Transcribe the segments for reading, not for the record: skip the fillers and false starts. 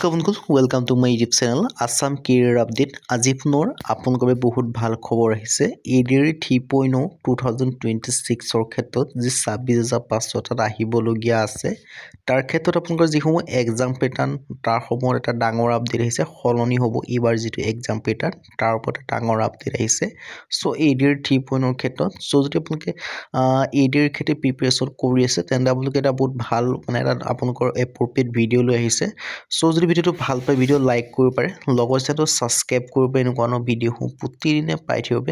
নমস্কাৰ বন্ধুসকল, welcome to my YouTube channel Assam career update. আজি পুনৰ আপোনালোকৰ বাবে বহুত ভাল খবৰ আহিছে। ADR 3.0 2026ৰ ক্ষেত্ৰত যি 26,500 আহিবলগীয়া আছে তাৰ ক্ষেত্ৰত আপোনালোকৰ যিসমূহ এক্সাম পেটাৰ্ণ তাৰ সময়ত এটা ডাঙৰ আপডেট আহিছে, সলনি হ'ব এইবাৰ যিটো এক্সাম পেটাৰ্ণ তাৰ ওপৰত ডাঙৰ আপডেট আহিছে। সো ADR 3.0ৰ ক্ষেত্ৰত যদি আপোনালোকে ADR ক্ষেত্ৰত প্ৰিপাৰেচন কৰি আছে তেন্তে আপোনালোকে এটা বহুত ভাল এটা আপোনালোকৰ এপ্ৰপ্ৰিয়েট ভিডিঅ' লৈ আহিছে। সো যদি ভিডিওটো ভাল পায় ভিডিও লাইক কৰিব পাৰে, লগৰ চেনেলটো সাবস্ক্ৰাইব কৰিব পাৰে, এনেকুৱা ভিডিঅ'সমূহ প্ৰতিদিনে পাই থাকিব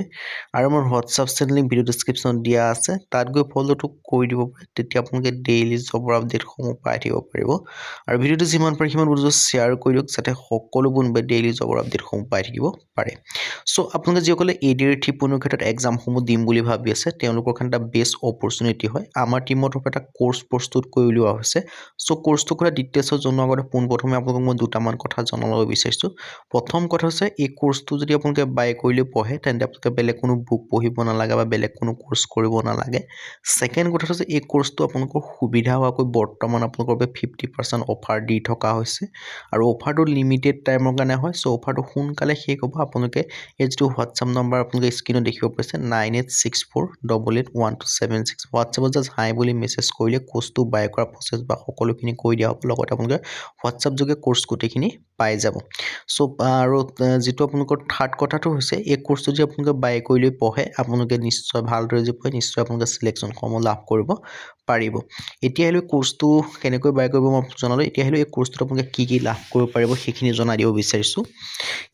আৰু মোৰ হোৱাটছআপ চেনেল লিংক ভিডিও ডেসক্ৰিপচনত দিয়া আছে, তাত গৈ ফলোটো কৰি দিব পাৰে। তেতিয়া আপোনালোকে ডেইলি জবৰ আপডেটসমূহ পাই থাকিব পাৰিব আৰু ভিডিওটো যিমান পাৰে সিমান বস্তু শ্বেয়াৰ কৰি দিয়ক যাতে সকলো বন্ধুৱে ডেইলি জবৰ আপডেটসমূহ পাই থাকিব পাৰে। সো আপোনালোকে যিসকলে ADR 3.0 ক্ষেত্ৰত এক্সামসমূহ দিম বুলি ভাবি আছে তেওঁলোকৰ কাৰণে এটা বেষ্ট অপৰচুনিটি হয়। আমাৰ টিমত এটা কোৰ্স প্ৰস্তুত কৰি উলিওৱা হৈছে। সো কোৰ্সটো কৰা ডিটেইলছত জনাৰ আগতে পোনপ্ৰথমে আপোনালোকক মই দুটামান কথা জনাব বিচাৰিছোঁ। প্ৰথম কথা হৈছে এই কোৰ্সটো যদি আপোনালোকে বাই কৰিলে পঢ়ে তেন্তে আপোনালোকে বেলেগ কোনো বুক পঢ়িব নালাগে বা বেলেগ কোনো কোৰ্স কৰিব নালাগে। সেকেন্ড কথা হৈছে এই কোৰ্সটো আপোনালোকৰ সুবিধা হোৱাকৈ বৰ্তমান আপোনালোকৰ বাবে 50% অফাৰ দি থকা হৈছে আৰু অফাৰটো লিমিটেড টাইমৰ কাৰণে হয়। সো অফাৰটো সোনকালে শেষ হ'ব। আপোনালোকে এই যিটো হোৱাটছআপ নম্বৰ আপোনালোকে স্ক্ৰীনত দেখিব পাৰিছে 9864881276 হোৱাটছআপত জাষ্ট হাই বুলি মেছেজ কৰিলে কোৰ্সটো বাই কৰা প্ৰসেছ বা সকলোখিনি কৈ দিয়া হ'ব, লগতে আপোনালোকে হোৱাটছআপ যোগে কোৰ্স গোটেইখিনি পাই যাব। সো আৰু যেটো আপোনালোকৰ থাৰ্ড কথাটো হৈছে এই কোৰ্সটো যদি আপোনালোকে বাই কৰি লৈ পঢ়ে আপোনালোকে নিশ্চয় ভালদৰে যে পঢ়ে নিশ্চয় আপোনালোকে সিলেকশনসমূহ লাভ কৰিব পাৰিব। এতিয়া হলো কোৰ্সটো কেনেকৈ বাই কৰিব মই জনালো। এতিয়া হলো এই কোৰ্সটো আপোনালোকে কি লাভ কৰিব পাৰিব সেইখিনি জনাই দিব বিচাৰিছো।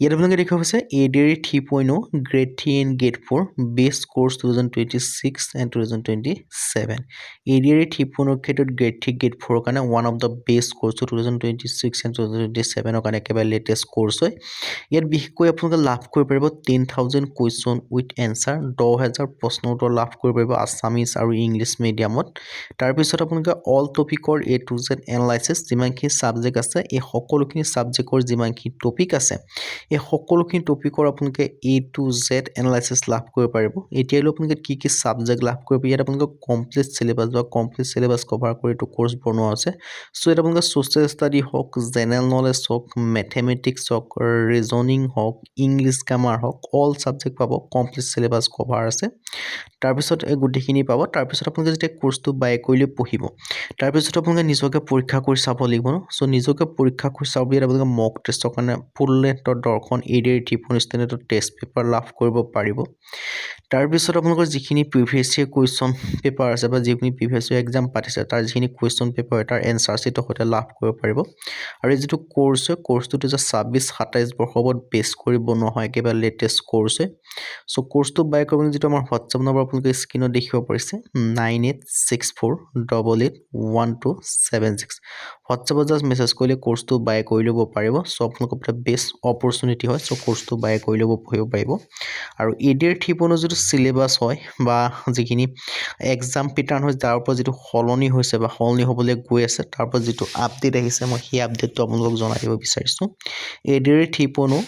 ইয়াত আপোনালোকে দেখিব আছে ADR 3.0 grade 3 and grade 4 best course 2026 and 2027। ADR 3.0 ক্ষেত্ৰত গ্ৰেড 3 গ্ৰেড 4 কাৰণে one of the best course 2026 and 2027 কাৰণে একেবাৰে লেটেষ্ট কোৰ্স হয়। ইয়াত বিশেষকৈ আপোনালোকে লাভ কৰিব পাৰিব 10,000 কুৱেশ্যন উইথ এনসাৰ, 10,000 প্ৰশ্ন উত্তৰ লাভ কৰিব পাৰিব আছামিজ আৰু ইংলিছ মিডিয়ামত। তাৰ পিছত আপোনালোকে অল টপিকৰ A to Z এনালাইসিস যিমানখিনি সাবজেক্ট আছে এই সকলোখিনি সাবজেক্টৰ যিমানখিনি টপিক আছে এই সকলোখিনি টপিকৰ আপোনালোকে A to Z এনালাইসিস লাভ কৰিব পাৰিব। এতিয়ালৈ আপোনালোকে কি সাবজেক্ট লাভ কৰিব ইয়াত আপোনালোকে কমপ্লিট সিলেবাস কভাৰ কৰি এইটো কোৰ্স বনোৱা আছে। সো এটা আপোনালোকে সোশ্যাল ষ্টাডি হওক, জেনাৰেল নলেজ হওক, ম্যাথমেটিক্স হওক, ৰিজনিং হওক, ইংলিছ গ্ৰামাৰ হওক, অল সাবজেক্ট পাব, কমপ্লিট সিলেবাস কভাৰ আছে। তাৰ পিছত এই গুটিখিনি পাব। তাৰ পিছত আপোনালোকে যেতিয়া কোৰ্সটো বাই কৰিলে পঢ়িব তাৰ পিছত আপোনালোকে নিজকে পৰীক্ষা কৰি চাব লাগিব। সো নিজকে পৰীক্ষা কৰি চাব বুলি আপোনালোকে মক টেষ্টৰ কাৰণে ফুল লেন্থৰ দৰ্শন ADR 3.0 ষ্টেণ্ডাৰ্ডৰ টেষ্ট পেপাৰ লাভ কৰিব পাৰিব। তাৰ পিছত আপোনালোকৰ যিখিনি প্ৰিভিয়াছ ইয়াৰ কুৱেশ্যন পেপাৰ আছে বা যিখিনি প্ৰিভিয়াছ ইয়াৰ এক্সাম পাতিছে তাৰ যিখিনি কুৱেশ্যন পেপাৰ তাৰ এনসাৰ চিটৰ সৈতে লাভ কৰিব পাৰিব। আৰু এই যিটো কোৰ্স হয় কোৰ্সটো যে 26-27 বৰ্ষত বেছ কৰি বনোৱা হয়, একেবাৰে লেটেষ্ট কোৰ্স হয়। সো কোৰ্সটো বাই কৰিবলৈ যিটো আমাৰ হোৱাটছআপ নম্বৰ আপোনালোকে স্ক্ৰীনত দেখিব পাৰিছে 9864881276 হোৱাটছআপত জাষ্ট মেছেজ কৰিলে কোৰ্সটো বাই কৰি ল'ব পাৰিব। সো আপোনালোকৰ এটা বেষ্ট অপৰচুনিটি হয়। সো কোৰ্সটো বাই কৰি ল'ব পঢ়িব পাৰিব। আৰু ADR 3.0 যিটো সিলেবাস হয় বা যিখিনি এক্সাম পেটাৰ্ণ হয় তাৰ ওপৰত যিটো সলনি হৈছে বা সলনি হ'বলৈ গৈ আছে তাৰ ওপৰত যিটো আপডেট আহিছে মই সেই আপডেটটো আপোনালোকক জনাই দিব বিচাৰিছো। ADR 3.0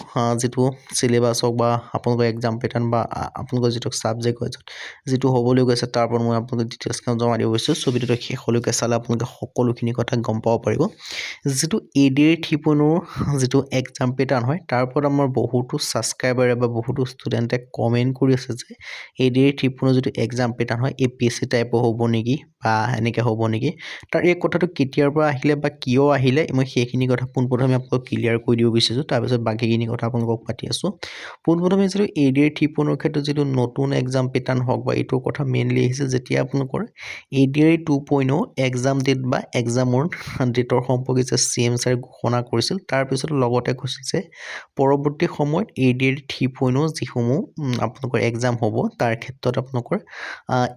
যিটো সিলেবাস হওক বা আপোনালোকৰ এক্সাম পেটাৰ্ণ বা আপোনালোকৰ যিটো সাবজেক্ট হয় যিটো হ'বলৈ গৈছে তাৰ ওপৰত মই আপোনালোকক ডিটেইলছ জনাই দিব বিচাৰিছো। সো ভিডিওটো শেষলৈকে চালে আপোনালোকে সকলোখিনি কথা গম পাব পাৰিব। যিটো ADR 3.0 যিটো এক্সাম পেটাৰ্ণ হয় তাৰ ওপৰত আমাৰ বহুতো সাবস্ক্ৰাইবাৰে বা বহুতো ষ্টুডেণ্টে কমেন্ট কৰি আছে যে ADR 3.0 যিটো এক্সাম পেটাৰ্ণ হয় APSC টাইপৰ হ'ব নেকি বা এনেকৈ হ'ব নেকি। তাৰ এই কথাটো কেতিয়াৰ পৰা আহিলে বা কিয় আহিলে মই সেইখিনি কথা পোনপ্ৰথমে আপোনালোকক ক্লিয়াৰ কৰি দিব বিচাৰিছো। তাৰ পিছত বাকিখিনি কথা আপোনালোকক পাতি আছো। পোনপ্ৰথমে যিটো ADR 3.0 ক্ষেত্ৰত যিটো নতুন এক্সাম পেটাৰ্ণ হওক বা এইটোৰ কথা মেইনলি আহিছে যেতিয়া আপোনালোকৰ ADR 2.0 এক্সাম ডেট বা এক্সামৰ ডেটৰ সম্পৰ্কে যে CM ছাৰে ঘোষণা কৰিছিল তাৰ পিছত লগতে কৈছিল যে পৰৱৰ্তী সময়ত ADR 3.0 যিসমূহ আপোনালোকৰ এক্সাম হ'ব তাৰ ক্ষেত্ৰত আপোনালোকৰ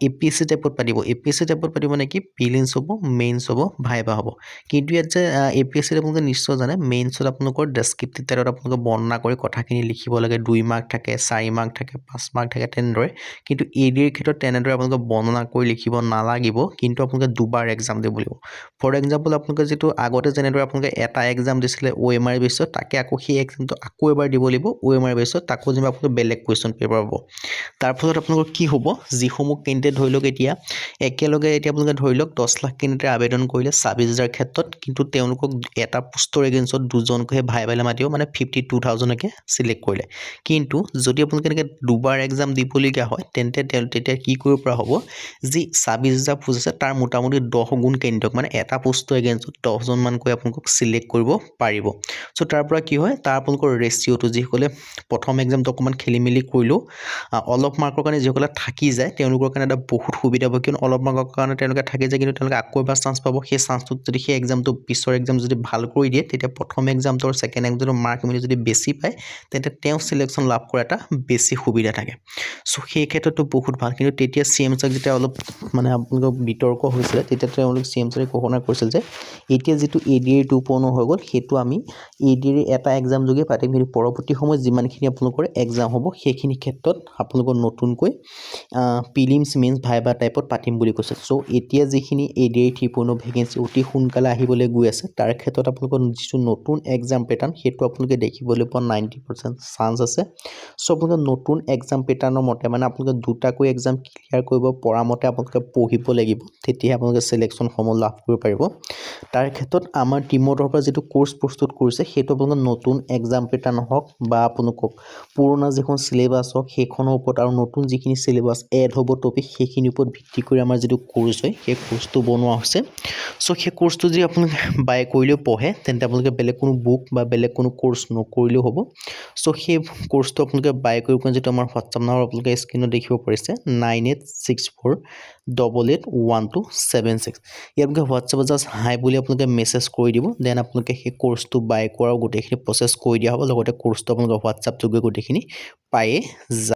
APSC টাইপত পাতিব। APSC টাইপত পাতিব নেকি, প্ৰিলিমছ হ'ব, মেইনছ হ'ব, ভাইভা হ'ব। কিন্তু ইয়াত যে APSC আপোনালোকে নিশ্চয় জানে মেইনছত আপোনালোকৰ ডেসক্ৰিপটিভ টাইপত আপোনালোকে বৰ্ণনা কৰি কথাখিনি লিখিব লাগে। 2 মাৰ্ক থাকে, 4 মাৰ্ক থাকে, 5 মাৰ্ক থাকে তেনেদৰে। কিন্তু ADR ক্ষেত্ৰত তেনেদৰে আপোনালোকে বৰ্ণনা কৰি লিখিব নালাগিব, কিন্তু আপোনালোকে দুবাৰ এক্সাম দিব লাগিব। ফৰ এক্সাম্পল আপোনালোকে যিটো আগতে যেনেদৰে আপোনালোকে এটা এক্সাম দিছিলে OMR বেছত তাকে আকৌ সেই এক্সামটো আকৌ এবাৰ দিব লাগিব OMR বেছত, তাকো যেনিবা আপোনালোকে বেলেগ কুৱেশ্যন পেপাৰ পাব। তাৰ ফলত আপোনালোকৰ কি হ'ব যিসমূহ কেণ্ডিডেট ধৰি লওক এতিয়া একেলগে এতিয়া আপোনালোকে ধৰি লওক 10 লাখ কেণ্ডিডেটে আবেদন কৰিলে 26,000 ক্ষেত্ৰত কিন্তু তেওঁলোকক এটা পোষ্টৰ এগেইনষ্টত দুজনকহে ভাই ভাইলে মাতিব মানে 52,000কে সিলেক্ট কৰিলে কিন্তু যদি আপোনালোকে এনেকৈ দুবাৰ এক্সাম দিবলগীয়া হয় তেন্তে তেতিয়া কি কৰিব পৰা হ'ব যি 26,000 পোষ্ট আছে তাৰ মোটামুটি 10 গুণ কেণ্ডিডেট মানে এটা পোষ্টৰ এগেইনষ্টত 10 জন মানকৈ আপোনালোকক সিলেক্ট কৰিব পাৰিব সো তাৰ পৰা কি হয় তাৰ আপোনালোকৰ ৰেচিঅ'টো যিসকলে প্ৰথম এক্সামটো অকমান খেলিমেলি কৰিলো অলপ মাৰ্কৰ কাৰণে যিসকলে থাকি যায় তেওঁলোকৰ কাৰণে এটা বহুত সুবিধা হ'ব কিয়নো অলপ মাৰ্কৰ কাৰণে তেওঁলোকে থাকি যায় কিন্তু তেওঁলোকে আকৌ এবাৰ চান্স পাব সেই চান্সটোত যদি সেই এক্সামটো পিছৰ এক্সাম যদি ভাল কৰি দিয়ে তেতিয়া প্ৰথম এক্সামটো আৰু সেকেন্ড এক্সামটো মাৰ্ক মিলি যদি বেছি পায় তেন্তে তেওঁ সিলেকশন লাভ কৰা এটা বেছি সুবিধা থাকে সো সেই ক্ষেত্ৰতো বহুত ভাল কিন্তু তেতিয়া সিএমএছক যেতিয়া অলপ মানে আপোনালোকৰ বিতৰ্ক হৈছিল তেতিয়া তেওঁলোক সিএমএছৰে ঘোষণা কৰিছিল যে এতিয়া যেটো এডিআৰ 2.0 হৈ গ'ল হেতু আমি এডিআৰ এটা এক্সাম যোগে পাতিম কিন্তু পৰৱৰ্তী সময়ত যিমানখিনি আপোনালোকৰ এক্সাম হ'ব সেইখিনি ক্ষেত্ৰত আপোনালোকৰ নতুনকৈ প্ৰিলিমছ মেইনছ ভাইবা টাইপত পাতিম বুলি কৈছে সো এতিয়া যিখিনি এডিআৰ 3.0 ভেকেন্সি অতি সোনকালে আহিবলৈ গৈ আছে তাৰ ক্ষেত্ৰত আপোনালোকৰ যিটো নতুন এক্সাম পেটাৰ্ন হেতু আপোনালোকে দেখিবলৈ পোৱা 90% চান্স আছে সো আপোনালোকে নতুন এক্সাম পেটাৰ্নৰ মতে মানে আপোনালোকে দুটাকৈ এক্সাম ক্লিয়াৰ কৰিব পৰা মতে আপোনালোকে পঢ়িব লাগিব তেতিয়া আপোনালোকে সিলেকশন সমূহ লাভ কৰিব পাৰিব তাৰ ক্ষেত্ৰত আমাৰ টিমৰ তৰফৰ যেটো কোৰ্স প্ৰস্তুত কৰিছে হেতু আপোনালোকৰ নতুন এক্সাম পেটাৰ্ন হওক বা আপোনালোকক পুৰণা যিখন সিলেবাস হওক সেইখনৰ ওপৰত আৰু নতুন যিখিনি সিলেবাস এড হ'ব টপিক সেইখিনিৰ ওপৰত ভিত্তি কৰি আমাৰ যেটো কোৰ্স হয় সেই কোৰ্সটো বনোৱা হৈছে সো সেই কোৰ্সটো যদি আপোনালোকে বাই কৰিলে পঢ়ে তেন্তে আপোনালোকে বেলেগ কোনো বুক বা বেলেগ কোনো কোৰ্স নকৰিলেও হ'ব সো সেই কোৰ্সটো আপোনালোকে বাই কৰিব কাৰণে যেটো আমাৰ WhatsApp নম্বৰ আপোনালোকে স্ক্ৰিনত দেখিব পাৰিছে 9864881276 ইয়াত আপোনালোকে WhatsApp জাস্ট হাই বুলি আপোনালোকে মেছেজ কৰি দিব দেন আপোনালোকে সেই কোৰ্সটো বাই কৰাৰ গোটেইখিনি প্ৰসেছ কৰি দিয়া হ'ব লগতে কোৰ্সটো আপোনালোকে WhatsApp যোগে গোটেইখিনি পায়ে যাব